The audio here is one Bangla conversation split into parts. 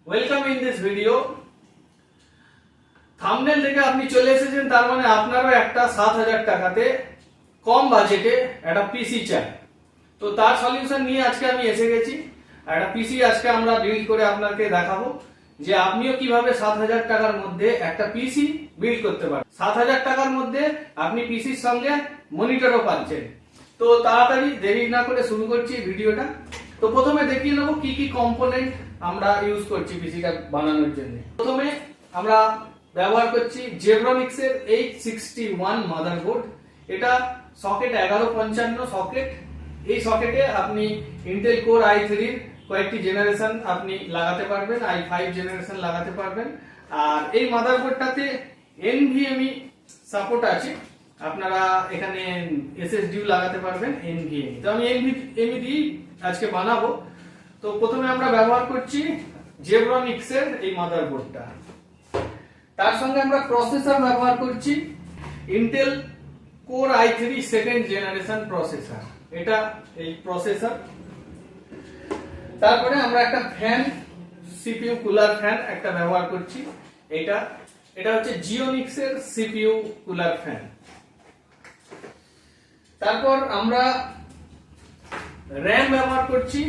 Welcome in this video. Thumbnail থেকে আপনি চলে এসেছেন, তার মানে আপনারও একটা 7,000 টাকাতে কম বাজেটে একটা পিসি চাই। তো তার সলিউশন নিয়ে আজকে আমি এসে গেছি। একটা পিসি আজকে আমরা বিল্ড করে আপনাকে দেখাবো যে আপনিও কিভাবে 7,000 টাকার মধ্যে একটা পিসি বিল্ড করতে পারেন। 7,000 টাকার মধ্যে আপনি পিসির সঙ্গে মনিটরও পাচ্ছেন। তো তাড়াতাড়ি দেরি না করে শুরু করছি ভিডিওটা। তো প্রথমে দেখিয়ে নেবো কি কি কম্পোনেন্ট আমরা ইউজ করছি পিসিটা বানানোর জন্য। প্রথমে আমরা ব্যবহার করছি জেব্রনিক্স এর 861 মাদারবোর্ড। এটা সকেট 1155 সকেট। এই সকেটে আপনি ইন্টেল কোর i3 এর কয়েকটি জেনারেশন আপনি লাগাতে পারবেন, i5 জেনারেশন লাগাতে পারবেন। আর এই মাদারবোর্ডটাতে NVMe সাপোর্ট আছে, আপনারা এখানে SSD লাগাতে পারবেন NVMe। তো আমি NVMe দিয়ে আজকে বানাবো। তো প্রথমে আমরা ব্যবহার করছি জেব্রনিক্স এর এই মাদারবোর্ডটা। তার সঙ্গে আমরা প্রসেসর ব্যবহার করছি Intel core i3 second generation processor. এটা এই প্রসেসর। তারপরে আমরা একটা ফ্যান, CPU কুলার ফ্যান একটা ব্যবহার করছি। এটা হচ্ছে জিওনিক্স এর CPU কুলার ফ্যান। তারপর আমরা র্যাম ব্যবহার করছি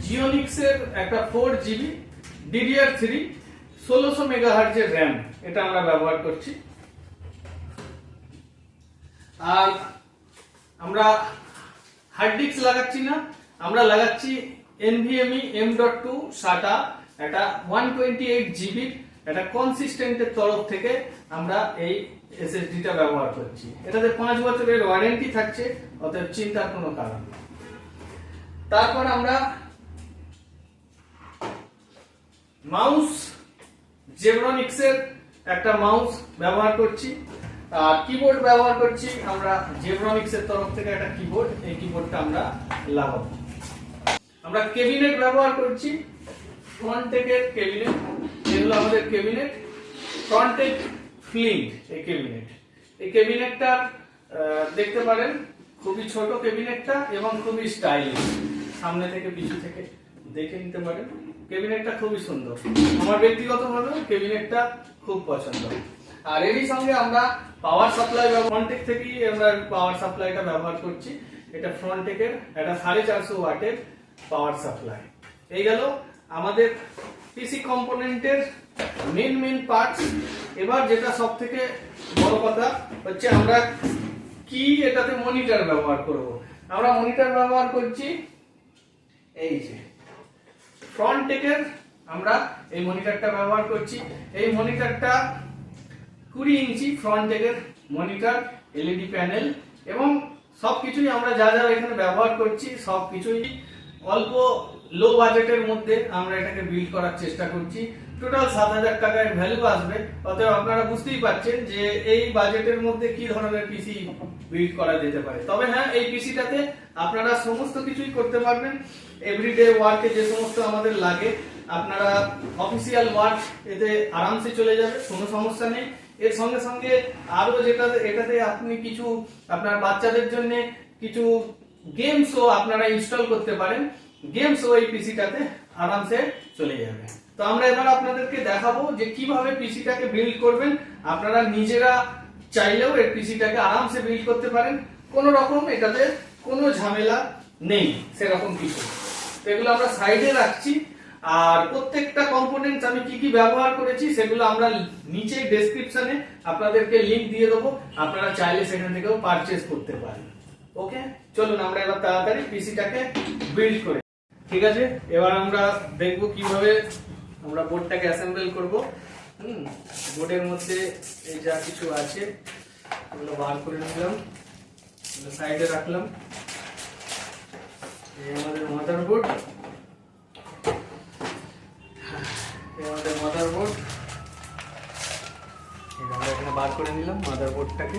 জিওনিক্স এর একটা 4GB DDR3 1600 মেগাহার্জ এর র্যাম, এটা আমরা ব্যবহার করছি। আর আমরা হার্ড ডিস্ক লাগাচ্ছি না, আমরা লাগাচ্ছি NVMe M.2 SATA, এটা 128GB এটা কনসিস্টেন্টের তরফ থেকে আমরা এই SSD টা ব্যবহার করছি। এটাতে 5 বছরের ওয়ারেন্টি থাকছে, অতএব চিন্তার কোনো কারণ নেই। তারপর আমরা মাউস, জেব্রনিক্স এর একটা মাউস ব্যবহার করছি। আর কিবোর্ড ব্যবহার করছি আমরা জেব্রনিক্স এর তরফ থেকে একটা কিবোর্ড, এই কিবোর্ডটা আমরা লাগাবো। আমরা ক্যাবিনেট ব্যবহার করছি ফ্রন্টেকের ক্যাবিনেট, যেগুলো আমাদের ক্যাবিনেট ফ্রন্টেক ফ্লিন্ট। এই ক্যাবিনেটটা দেখতে পারেন, খুবই ছোট ক্যাবিনেটটা এবং খুবই স্টাইলিশ। সামনে থেকে পিছু থেকে দেখে নিতে পারেন, ক্যাবিনেটটা খুবই সুন্দর। আমার ব্যক্তিগতভাবে ক্যাবিনেটটা খুব পছন্দ। আর এরই সঙ্গে আমরা পাওয়ার সাপ্লাই ফ্রন্টেক থেকেই আমরা পাওয়ার সাপ্লাইটা ব্যবহার করছি। এটা ফ্রন্টেকের একটা 450 ওয়াটের পাওয়ার সাপ্লাই। এই গেল আমাদের পিসি কম্পোনেন্টের মেন পার্টস। এবার যেটা সব থেকে বড় কথা হচ্ছে আমরা কি এটাতে মনিটর ব্যবহার করব। আমরা মনিটর ব্যবহার করছি এই যে ফ্রন্টেকের, আমরা এই মনিটরটা ব্যবহার করছি। এই মনিটরটা 20 ইঞ্চি ফ্রন্টেকের মনিটর, LED প্যানেল এবং সবকিছুই আমরা যা যা এখানে ব্যবহার করছি সবকিছুই অল্প লো বাজেটের মধ্যে আমরা এটাকে বিল্ড করার চেষ্টা করছি। টোটাল 7,000 টাকার ভ্যালু আসবে, অতএব আপনারা বুঝতেই পারছেন যে এই বাজেটের মধ্যে কি ধরনের পিসি বিল্ড করা যেতে পারে। তবে হ্যাঁ, এই পিসিটাতে আপনারা সমস্ত কিছুই করতে পারবেন। এভরিডে ওয়ার্কে যে সমস্ত আমাদের লাগে, আপনারা অফিসিয়াল ওয়ার্ক এতে আরামসে চলে যাবে, কোনো সমস্যা নেই। এর সঙ্গে সঙ্গে আরো এটাতে আপনি কিছু আপনার বাচ্চাদের জন্য কিছু গেমসও আপনারা ইনস্টল করতে পারেন। গেমসও এই পিসিটাতে আরামসে চলে যাবে। তো আমরা এবার আপনাদেরকে দেখাবো যে কিভাবে পিসিটাকে বিল্ড করবেন। আপনারা নিজেরা চাইলেও এই পিসিটাকে আরামসে বিল্ড করতে পারেন, কোনো রকম এটাতে কোনো ঝামেলা নেই সেরকম কিছু। তো এগুলো আমরা সাইডে রাখছি। আর প্রত্যেকটা কম্পোনেন্টস আমি কি কি ব্যবহার করেছি সেগুলো আমরা নিচে ডেসক্রিপশনে আপনাদেরকে লিংক দিয়ে দেবো, আপনারা চাইলে সেখান থেকেও পারচেজ করতে পারেন। ওকে, চলুন আমরা এবার তাড়াতাড়ি পিসিটাকে বিল্ড করি। ঠিক আছে, এবার আমরা দেখব কিভাবে আমরা বোর্ডটাকে অ্যাসেম্বল করব। বোর্ডের মধ্যে এই যা কিছু আছে এগুলো বার করে নিলাম, সাইডে রাখলাম। এই আমাদের মাদারবোর্ড, আমরা এখানে বার করে নিলাম মাদারবোর্ডটাকে।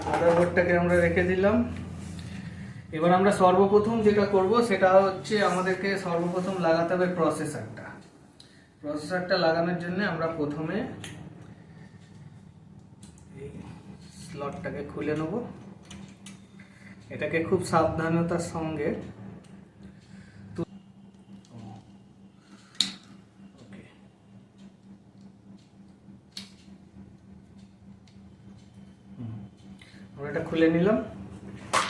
মাদারবোর্ডটাকে আমরা রেখে দিলাম। এবার আমরা সর্বপ্রথম যেটা করব সেটা হচ্ছে আমাদেরকে সর্বপ্রথম লাগাতে হবে প্রসেসরটা লাগানোর জন্য আমরা প্রথমে এই স্লটটাকে খুলে নেব। এটাকে খুব সাবধানতার সঙ্গে আমরা এটা খুলে নিলাম।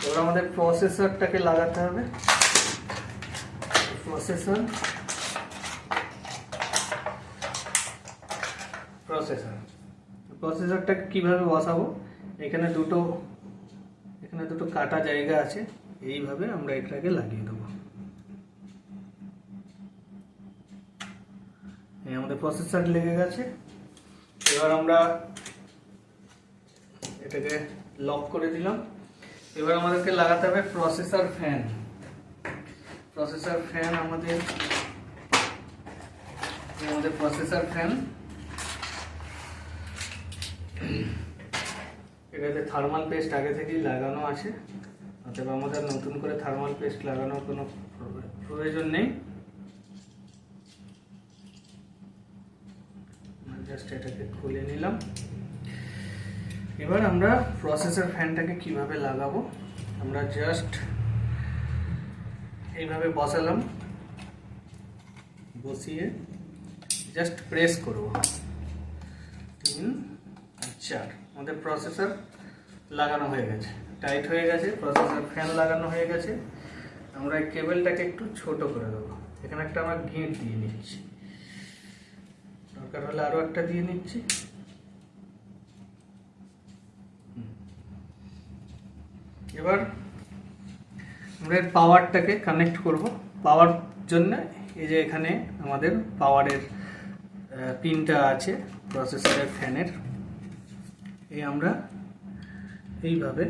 এবার আমাদের প্রসেসরটাকে লাগাতে হবে। প্রসেসরটাকে কিভাবে বসাবো, এখানে দুটো কাটা জায়গা আছে, এইভাবে আমরা এটাকে লাগিয়ে দেবো। এই আমাদের প্রসেসর লেগে গেছে। এবার আমরা এটাকে লক করে দিলাম। এবার আমাদেরকে লাগাতে হবে প্রসেসর ফ্যান। আমাদের প্রসেসর ফ্যান, এটাতে থার্মাল পেস্ট আগে থেকেই লাগানো আছে, অতএব আমাদের নতুন করে থার্মাল পেস্ট লাগানোর কোনো প্রয়োজন নেই। জাস্ট এটাকে খুলে নিলাম। এবার আমরা প্রসেসর ফ্যানটাকে কিভাবে লাগাবো, আমরা জাস্ট এইভাবে বসালাম, বসিয়ে জাস্ট প্রেস করব। 3 আর 4 আমাদের প্রসেসর লাগানো হয়ে গেছে, টাইট হয়ে গেছে, প্রসেসর ফ্যান লাগানো হয়ে গেছে। আমরা এই কেবলটাকে একটু ছোট করে দেবো। এখানে একটা আমরা গিঁট দিয়ে নিচ্ছি, দরকার হলে আরো একটা দিয়ে নিচ্ছি। এবার আমরা পাওয়ারটাকে কানেক্ট করব। পাওয়ার জন্য এই যে এখানে আমাদের পাওয়ারের পিনটা আছে প্রসেসরের ফ্যানের, এই আমরা এইভাবে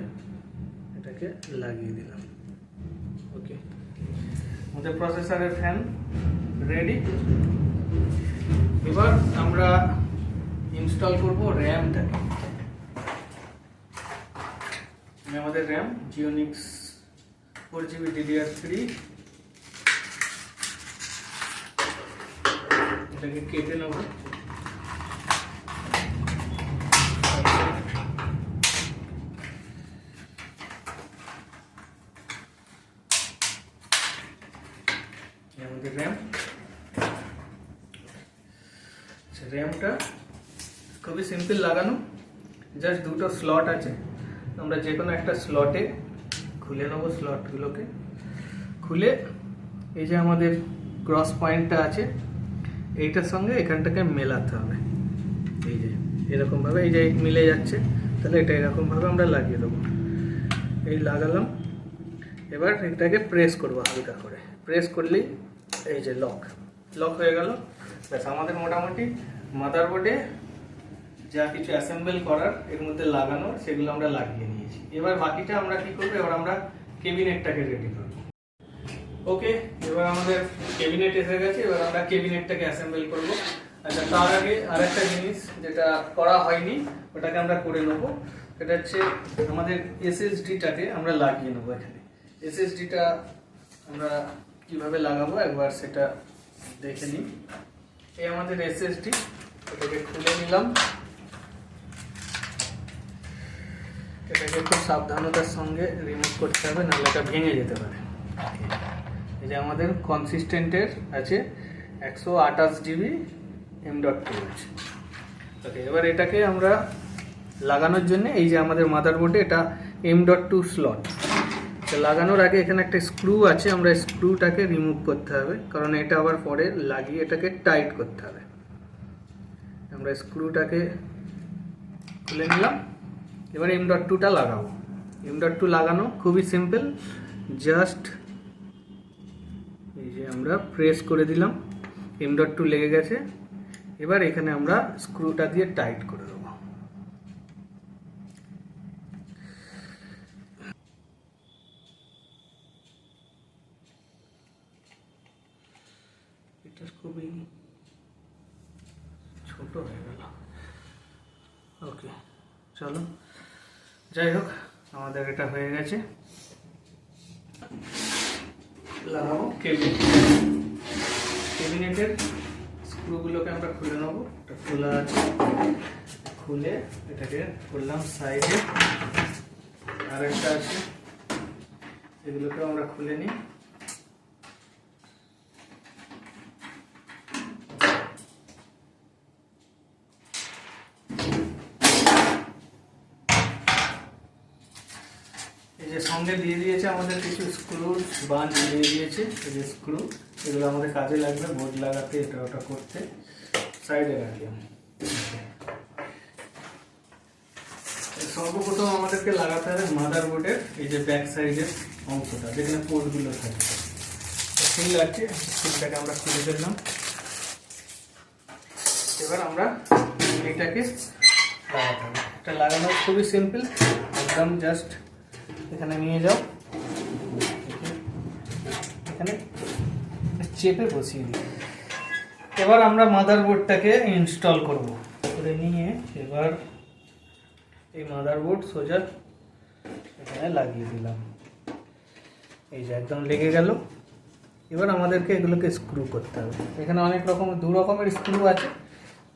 এটাকে লাগিয়ে দিলাম। ওকে, আমাদের প্রসেসরের ফ্যান রেডি। এবার আমরা ইনস্টল করব র্যামটাকে। আমাদের র্যাম জিওনিক্স 4GB DDR3, এটাকে কেটে নেব। আমাদের র্যামটা খুবই সিম্পল লাগানো, জাস্ট দুটো স্লট আছে, আমরা যে কোনো একটা স্লটে খুলে নেব। স্লটগুলোকে খুলে এই যে আমাদের ক্রস পয়েন্টটা আছে এইটার সঙ্গে এখানটাকে মেলাতে হবে। এই যে এরকমভাবে, এই যে মিলে যাচ্ছে, তাহলে এটা এরকমভাবে আমরা লাগিয়ে দেবো। এই লাগালাম। এবার এটাকে প্রেস করব হালকা করে, প্রেস করলেই এই যে লক হয়ে গেল। ব্যাস, আমাদের মোটামুটি মাদারবোর্ডে যা কিছু অ্যাসেম্বল করার এর মধ্যে লাগানোর সেগুলো আমরা লাগিয়ে নিয়েছি। এবার বাকিটা আমরা কি করবো, এবার আমরা কেবিনেটটাকে রেডি করব। ওকে, এবার আমাদের কেবিনেট এসে গেছে, এবার আমরা কেবিনেটটাকে অ্যাসেম্বল করব। আচ্ছা, তার আগে আরেকটা জিনিস যেটা করা হয়নি ওটাকে আমরা করে নেব। এটা হচ্ছে আমাদের এসএসডিটাকে আমরা লাগিয়ে নেবো। এখানে এসএসডিটা আমরা কিভাবে লাগাবো একবার সেটা দেখে নিই। এই আমাদের এসএসডি, এটাকে খুলে নিলাম। এটাকে খুব সাবধানতার সঙ্গে রিমুভ করতে হবে, নাহলে এটা ভেঙে যেতে পারে। এই যে আমাদের কনসিস্টেন্টের আছে 128GB M.2 আছে। ওকে, এবার এটাকে আমরা লাগানোর জন্য এই যে আমাদের মাদারবোর্ডে এটা M.2 স্লট, লাগানোর আগে এখানে একটা স্ক্রু আছে, আমরা স্ক্রুটাকে রিমুভ করতে হবে, কারণ এটা আবার পরে লাগিয়ে এটাকে টাইট করতে হবে। আমরা স্ক্রুটাকে খুলে নিলাম। এবার M.2টা লাগাবো। M.2 লাগানো খুবই সিম্পল, জাস্ট এই যে আমরা প্রেস করে দিলাম, M.2 লেগে গেছে। এবার এখানে আমরা স্ক্রুটা দিয়ে টাইট করে দেবো। এটা খুবই ছোট হয়ে গেল। ওকে, চলো, যাই হোক, আমাদের এটা হয়ে গেছে। লাগাবো কেবিনেটের স্ক্রুগুলোকে আমরা খুলে নেবো। এটা খোলা আছে, খুলে এটাকে করলাম সাইডে। আর একটা আছে, এগুলোকে আমরা খুলে নিই। এই যে সঙ্গে দিয়ে দিয়েছে আমাদের কিছু স্ক্রু বাঞ্চ দিয়ে দিয়েছে, এই যে স্ক্রু, এগুলো আমাদের কাজে লাগবে বোর্ড লাগাতে, এটা ওটা করতে। সাইডে রাখলাম। সর্বপ্রথম আমাদেরকে লাগাতে হবে মাদারবোর্ডের এই যে ব্যাক সাইডের অংশটা, যেখানে পোর্টগুলো থাকে। সিল আছে, সিলটাকে আমরা খুলে ফেললাম। এবার আমরা এটাকে লাগাতে হবে। এটা লাগানো খুবই সিম্পল, একদম জাস্ট এখানে নিয়ে যাও, এখানে চেপে বসিয়ে দিই। এবার আমরা মাদারবোর্ডটাকে ইনস্টল করব করে নিয়ে এবার এই মাদারবোর্ড সোজা এখানে লাগিয়ে দিলাম। এই যে একদম লেগে গেল। এবার আমাদেরকে এগুলোকে স্ক্রু করতে হবে। এখানে অনেক রকমের দু রকমের স্ক্রু আছে,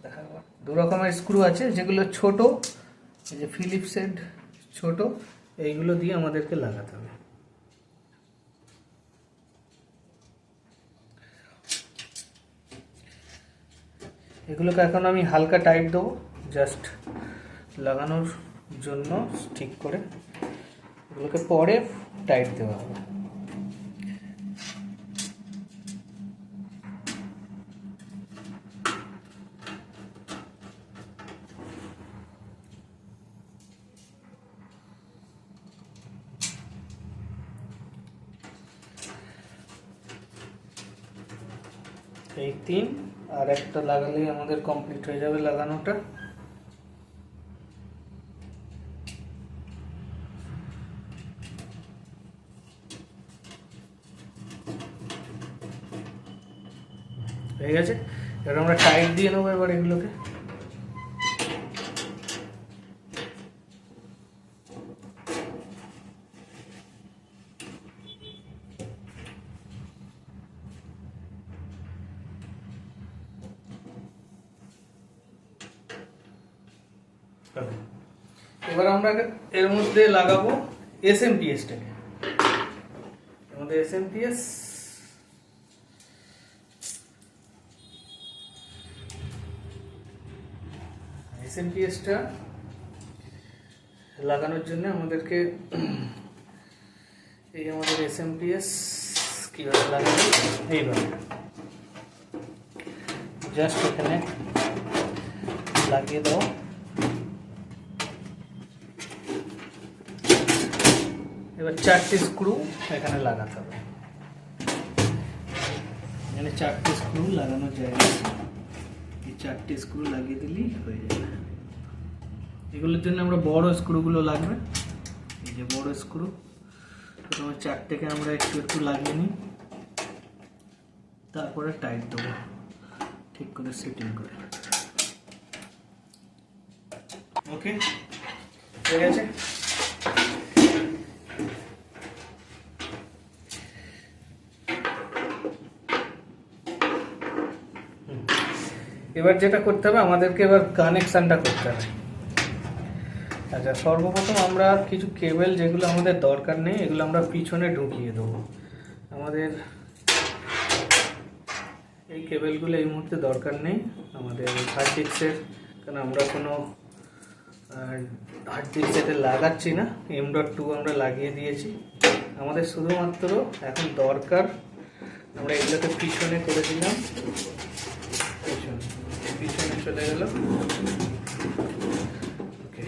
দেখাবো। দু রকমের স্ক্রু আছে, যেগুলো ছোট, এই যে ফিলিপসের ছোট, এইগুলো দিয়ে আমাদেরকে লাগাতে হবে। এগুলোকে এখন আমি হালকা টাইট দেবো, জাস্ট লাগানোর জন্য ঠিক করে। এগুলোকে পরে টাইট দেওয়া হবে। এই 3 আর একটা লাগালেই আমাদের কমপ্লিট হয়ে যাবে লাগানোটা। হয়ে গেছে। এবার আমরা টাইট দিয়ে নেবো এবার এগুলোকে। এবার আমরা এর মধ্যে লাগাবো এসএমপিএসটাকে। এর মধ্যে এসএমপিএসটা লাগানোর জন্য আমাদেরকে এই আমাদের এসএমপিএস কিভাবে লাগাবো, এইভাবে জাস্ট এখানে লাগিয়ে দাও। এবার 4টে স্ক্রু এখানে লাগাতে হবে। এখানে 4টে স্ক্রু লাগানো যায়, এই 4টে স্ক্রু লাগিয়ে দিলেই হয়ে যাবে। এগুলোর জন্য আমরা বড় স্ক্রুগুলো লাগবে। এই যে বড় স্ক্রু, প্রথমে 4টেকে আমরা একটু একটু লাগিয়ে নিই, তারপরে টাইট দেবো ঠিক করে সেটিং করে। ওকে, হয়ে গেছে। এবার যেটা করতে হবে, আমাদেরকে এবার কানেকশানটা করতে হবে। আচ্ছা, সর্বপ্রথম আমরা কিছু কেবল যেগুলো আমাদের দরকার নেই, এগুলো আমরা পিছনে ঢুকিয়ে দেবো। আমাদের এই কেবলগুলো এই মুহূর্তে দরকার নেই আমাদের হার্ড ডিস্কের, কারণ আমরা কোনো হার্ড ডিস্ক এতে লাগাচ্ছি না। M.2 আমরা লাগিয়ে দিয়েছি। আমাদের শুধুমাত্র এখন দরকার, আমরা এগুলোকে পিছনে করে দিলাম, পিছনে চলে গেল। ওকে,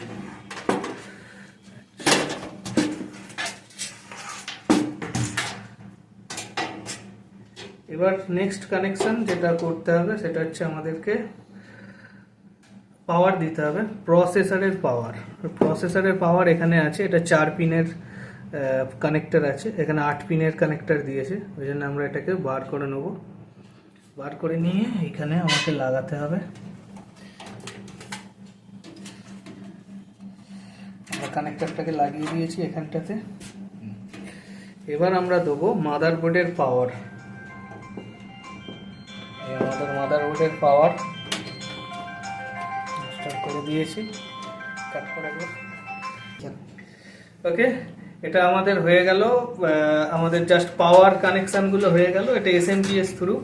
এবার নেক্সট কানেকশন যেটা করতে হবে সেটা হচ্ছে আমাদেরকে পাওয়ার দিতে হবে, প্রসেসরের পাওয়ার। প্রসেসরের পাওয়ার এখানে আছে, এটা 4 পিনের কানেক্টর আছে, এখানে 8 পিনের কানেক্টর দিয়েছে, ওই জন্য আমরা এটাকে বার করে নেব। বার করে নিয়ে এখানে আমাকে লাগাতে হবে। আমরা কানেক্টরটাকে লাগিয়ে দিয়েছি এখানটাতে। এবার আমরা দেবো মাদারবোর্ডের পাওয়ার। আমাদের মাদারবোর্ডের পাওয়ার ইনস্টল করে দিয়েছি, কাট করে দেব। ওকে, এটা আমাদের হয়ে গেল, আমাদের জাস্ট পাওয়ার কানেকশন গুলো হয়ে গেল, এটা এসএমপিএস থ্রু।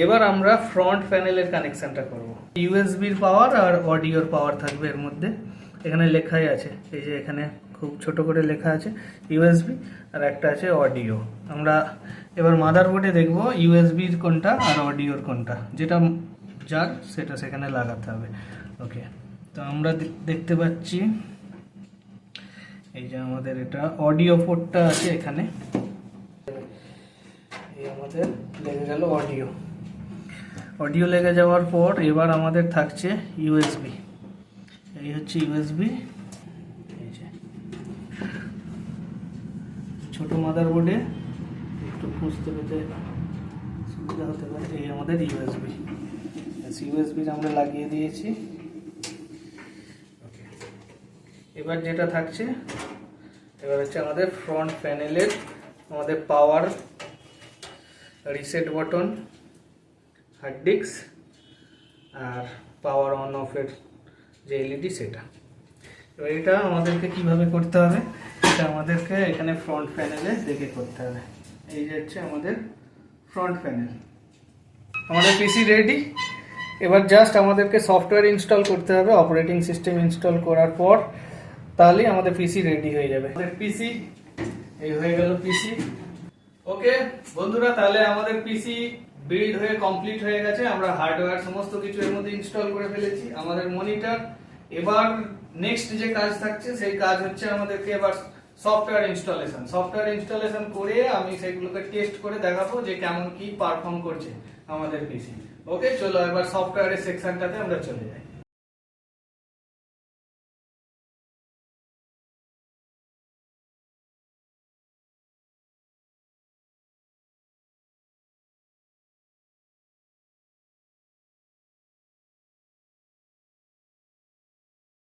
এবার আমরা ফ্রন্ট প্যানেলের কানেকশনটা করব। ইউএসবির পাওয়ার আর অডিওর পাওয়ার থাকবে এর মধ্যে, এখানে লেখাই আছে, এই যে এখানে খুব ছোট করে লেখা আছে ইউএসবি, আর একটা আছে অডিও। আমরা এবার মাদারবোর্ডে দেখব ইউএসবির কোনটা আর অডিওর কোনটা, যেটা যার সেটা সেখানে লাগাতে হবে। ওকে, তো আমরা দেখতে পাচ্ছি এই যে আমাদের এটা অডিও পোর্টটা আছে এখানে, এই আমাদের লেগে গেল অডিও। অডিও লেগে যাওয়ার পর এবার আমাদের থাকছে ইউএসবি, এই হচ্ছে ইউএসবি। এই যে ছোট মাদারবোর্ডে একটু খুঁজতে পেতে সুবিধা হতে পারে, এই আমাদের ইউএসবি। ইউএসবি আমরা লাগিয়ে দিয়েছি। এবার যেটা থাকছে এবার হচ্ছে আমাদের ফ্রন্ট প্যানেলের আমাদের power, reset button, hard disk আর পাওয়ার অন অফের যে এলইডি সেটা। এবার এটা আমাদেরকে কিভাবে করতে হবে, এটা আমাদেরকে এখানে ফ্রন্ট প্যানেলে দেখে করতে হবে। এই যে হচ্ছে আমাদের ফ্রন্ট প্যানেল, আমাদের পিসি রেডি। এবার জাস্ট আমাদেরকে সফটওয়্যার ইনস্টল করতে হবে, অপারেটিং সিস্টেম ইনস্টল করার পর তাহলেই আমাদের পিসি রেডি হয়ে যাবে। আমাদের পিসি এই হয়ে গেল পিসি। ওকে বন্ধুরা, তাহলে আমাদের পিসি বিল্ড হয়ে কমপ্লিট হয়ে গেছে। আমরা হার্ডওয়্যার সমস্ত কিছু এর মধ্যে ইনস্টল করে ফেলেছি, আমাদের মনিটর। এবার নেক্সট যে কাজ থাকছে সেই কাজ হচ্ছে আমাদেরকে এবার সফটওয়্যার ইনস্টলেশন। সফটওয়্যার ইনস্টলেশন করে আমি সেগুলোকে টেস্ট করে দেখাবো যে কেমন কি পারফর্ম করছে আমাদের পিসি। ওকে, চলো এবার সফটওয়্যারের সেকশনটাতে আমরা চলে যাই।